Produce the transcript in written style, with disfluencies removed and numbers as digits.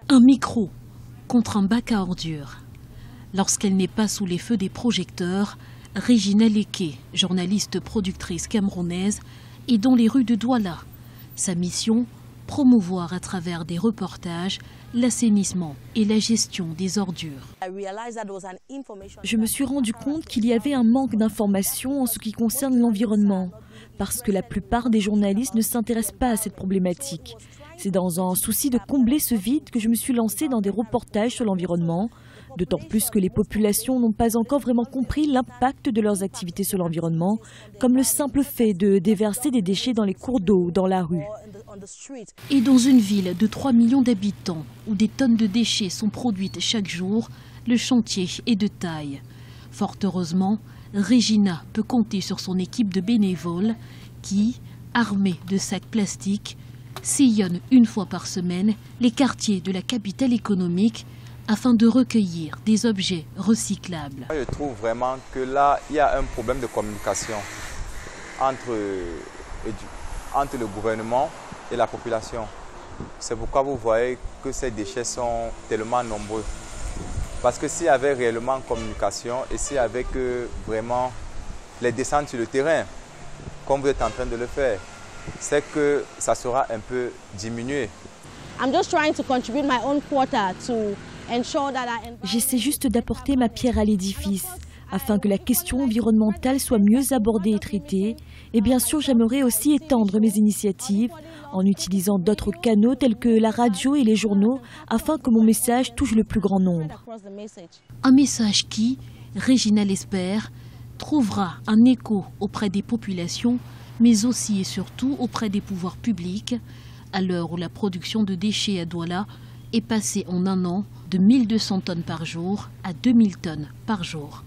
Un micro contre un bac à ordures. Lorsqu'elle n'est pas sous les feux des projecteurs, Regina Leke, journaliste productrice camerounaise, est dans les rues de Douala. Sa mission, promouvoir à travers des reportages l'assainissement et la gestion des ordures. Je me suis rendu compte qu'il y avait un manque d'informations en ce qui concerne l'environnement, parce que la plupart des journalistes ne s'intéressent pas à cette problématique. C'est dans un souci de combler ce vide que je me suis lancée dans des reportages sur l'environnement, d'autant plus que les populations n'ont pas encore vraiment compris l'impact de leurs activités sur l'environnement, comme le simple fait de déverser des déchets dans les cours d'eau ou dans la rue. Et dans une ville de 3 millions d'habitants, où des tonnes de déchets sont produites chaque jour, le chantier est de taille. Fort heureusement, Regina peut compter sur son équipe de bénévoles qui, armés de sacs plastiques, sillonnent une fois par semaine les quartiers de la capitale économique afin de recueillir des objets recyclables. Je trouve vraiment que là, il y a un problème de communication entre le gouvernement et la population. C'est pourquoi vous voyez que ces déchets sont tellement nombreux. Parce que s'il y avait réellement communication et s'il y avait vraiment les descentes sur le terrain, comme vous êtes en train de le faire, c'est que ça sera un peu diminué. J'essaie juste d'apporter ma pierre à l'édifice, afin que la question environnementale soit mieux abordée et traitée. Et bien sûr, j'aimerais aussi étendre mes initiatives en utilisant d'autres canaux tels que la radio et les journaux, afin que mon message touche le plus grand nombre. Un message qui, Regina l'espère, trouvera un écho auprès des populations, mais aussi et surtout auprès des pouvoirs publics, à l'heure où la production de déchets à Douala est passée en un an de 1200 tonnes par jour à 2000 tonnes par jour.